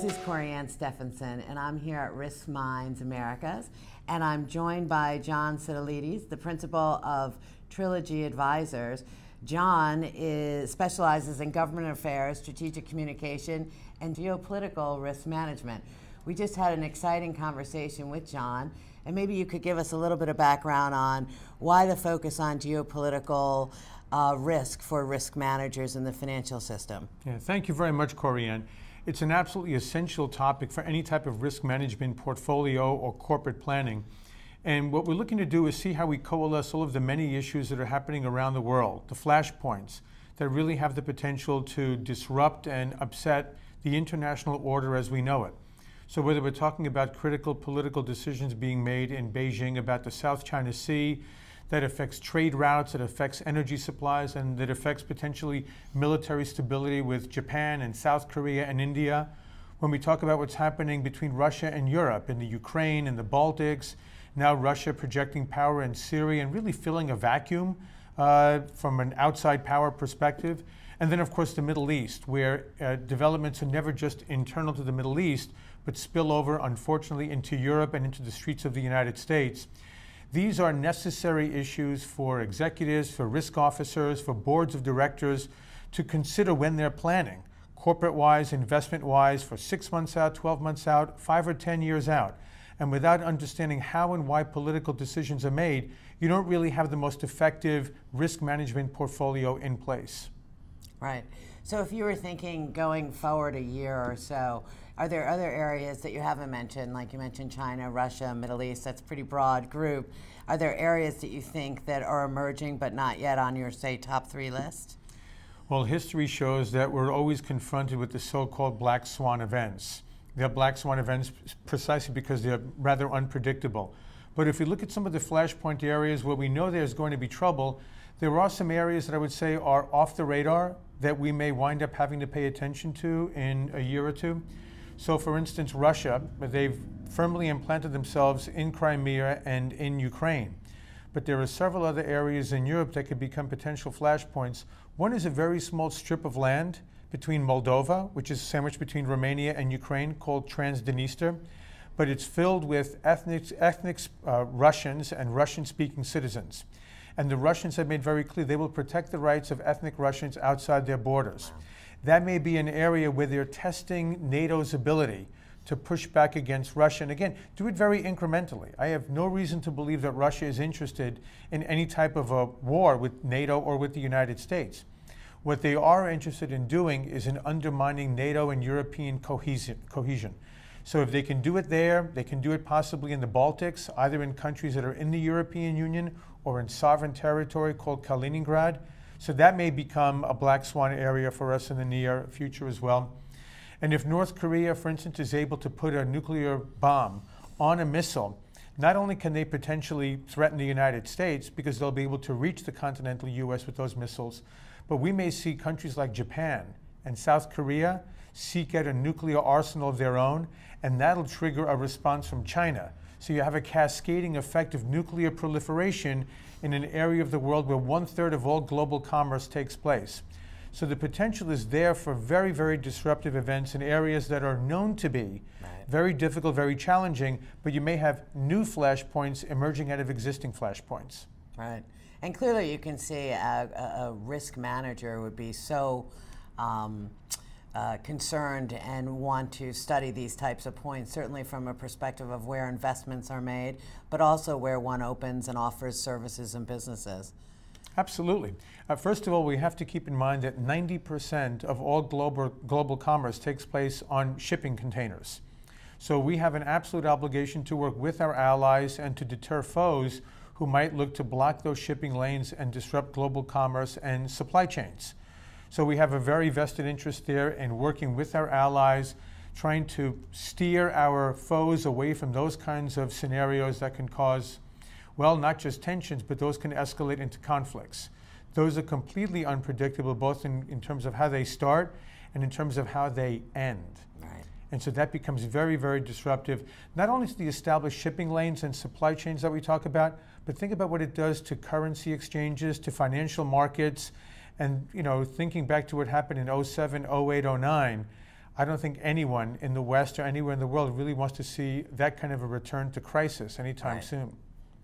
is Coryann Stefansson, and I'm here at RiskMinds Americas, and I'm joined by John Sitilides, the principal of Trilogy Advisors. John specializes in government affairs, strategic communication, and geopolitical risk management. We just had an exciting conversation with John, and maybe you could give us a little bit of background on why the focus on geopolitical risk for risk managers in the financial system. Yeah, thank you very much, Coryann. It's an absolutely essential topic for any type of risk management portfolio or corporate planning. And what we're looking to do is see how we coalesce all of the many issues that are happening around the world, the flashpoints that really have the potential to disrupt and upset the international order as we know it. So whether we're talking about critical political decisions being made in Beijing about the South China Sea, that affects trade routes, that affects energy supplies, and that affects potentially military stability with Japan and South Korea and India. When we talk about what's happening between Russia and Europe, in the Ukraine and the Baltics, now Russia projecting power in Syria and really filling a vacuum from an outside power perspective. And then, of course, the Middle East, where developments are never just internal to the Middle East, but spill over, unfortunately, into Europe and into the streets of the United States. These are necessary issues for executives, for risk officers, for boards of directors to consider when they're planning, corporate-wise, investment-wise, for 6 months out, 12 months out, 5 or 10 years out. And without understanding how and why political decisions are made, you don't really have the most effective risk management portfolio in place. Right. So if you were thinking going forward a year or so, are there other areas that you haven't mentioned, like you mentioned China, Russia, Middle East, that's a pretty broad group. Are there areas that you think that are emerging but not yet on your, say, top 3 list? Well, history shows that we're always confronted with the so-called black swan events. They're black swan events precisely because they're rather unpredictable. But if we look at some of the flashpoint areas where we know there's going to be trouble, there are some areas that I would say are off the radar that we may wind up having to pay attention to in a year or two. So for instance, Russia, they've firmly implanted themselves in Crimea and in Ukraine. But there are several other areas in Europe that could become potential flashpoints. One is a very small strip of land between Moldova, which is sandwiched between Romania and Ukraine, called Transdniester. But it's filled with ethnic Russians and Russian-speaking citizens. And the Russians have made very clear they will protect the rights of ethnic Russians outside their borders. Wow. That may be an area where they're testing NATO's ability to push back against Russia. And again, do it very incrementally. I have no reason to believe that Russia is interested in any type of a war with NATO or with the United States. What they are interested in doing is in undermining NATO and European cohesion. So if they can do it there, they can do it possibly in the Baltics, either in countries that are in the European Union or in sovereign territory called Kaliningrad. So that may become a black swan area for us in the near future as well. And if North Korea, for instance, is able to put a nuclear bomb on a missile, not only can they potentially threaten the United States because they'll be able to reach the continental US with those missiles, but we may see countries like Japan and South Korea seek out a nuclear arsenal of their own, and that'll trigger a response from China. So you have a cascading effect of nuclear proliferation in an area of the world where 1/3 of all global commerce takes place. So the potential is there for very, very disruptive events in areas that are known to be very difficult, very challenging, but you may have new flashpoints emerging out of existing flashpoints. Right. And clearly you can see a risk manager would be so concerned and want to study these types of points, certainly from a perspective of where investments are made, but also where one opens and offers services and businesses. Absolutely. First of all, we have to keep in mind that 90% of all global commerce takes place on shipping containers. So we have an absolute obligation to work with our allies and to deter foes who might look to block those shipping lanes and disrupt global commerce and supply chains. So we have a very vested interest there in working with our allies, trying to steer our foes away from those kinds of scenarios that can cause, well, not just tensions, but those can escalate into conflicts. Those are completely unpredictable, both in terms of how they start and in terms of how they end. Right. And so that becomes very, very disruptive, not only to the established shipping lanes and supply chains that we talk about, but think about what it does to currency exchanges, to financial markets. And thinking back to what happened in 07, 08, 09, I don't think anyone in the West or anywhere in the world really wants to see that kind of a return to crisis anytime soon.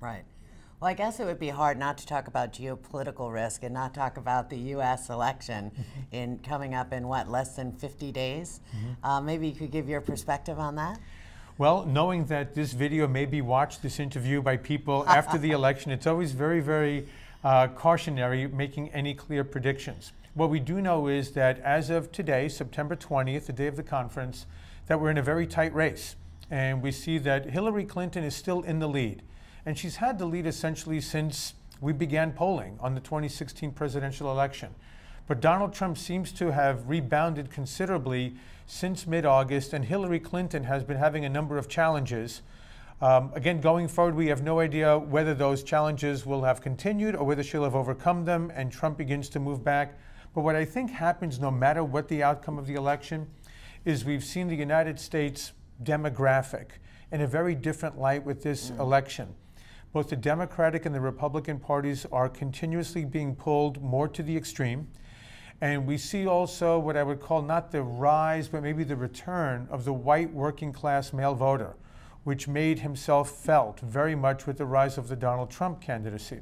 Right. Well, I guess it would be hard not to talk about geopolitical risk and not talk about the U.S. election in coming up in less than 50 days. Maybe you could give your perspective on that. Well, knowing that this video may be watched, this interview, by people after the election, it's always very, very cautionary making any clear predictions. What we do know is that as of today, September 20th, the day of the conference, that we're in a very tight race. And we see that Hillary Clinton is still in the lead. And she's had the lead essentially since we began polling on the 2016 presidential election. But Donald Trump seems to have rebounded considerably since mid-August, and Hillary Clinton has been having a number of challenges. Again, going forward, we have no idea whether those challenges will have continued or whether she'll have overcome them and Trump begins to move back. But what I think happens no matter what the outcome of the election is we've seen the United States demographic in a very different light with this election. Both the Democratic and the Republican parties are continuously being pulled more to the extreme. And we see also what I would call not the rise, but maybe the return of the white working class male voter, which made himself felt very much with the rise of the Donald Trump candidacy.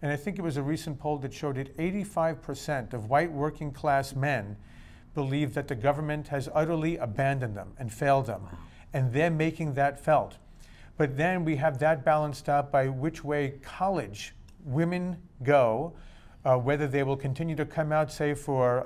And I think it was a recent poll that showed that 85% of white working class men believe that the government has utterly abandoned them and failed them. Wow. And they're making that felt. But then we have that balanced out by which way college women go, whether they will continue to come out, say, for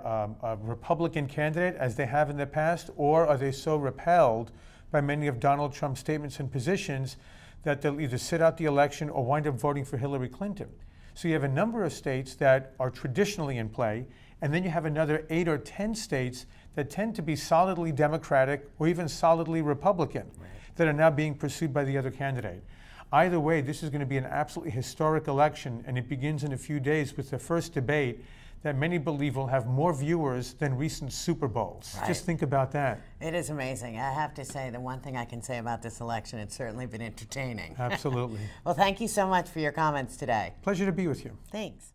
a Republican candidate as they have in the past, or are they so repelled by many of Donald Trump's statements and positions that they'll either sit out the election or wind up voting for Hillary Clinton. So you have a number of states that are traditionally in play, and then you have another 8 or 10 states that tend to be solidly Democratic or even solidly Republican that are now being pursued by the other candidate. Either way, this is going to be an absolutely historic election, and it begins in a few days with the first debate that many believe will have more viewers than recent Super Bowls. Right. Just think about that. It is amazing. I have to say, the one thing I can say about this election, it's certainly been entertaining. Absolutely. Well, thank you so much for your comments today. Pleasure to be with you. Thanks.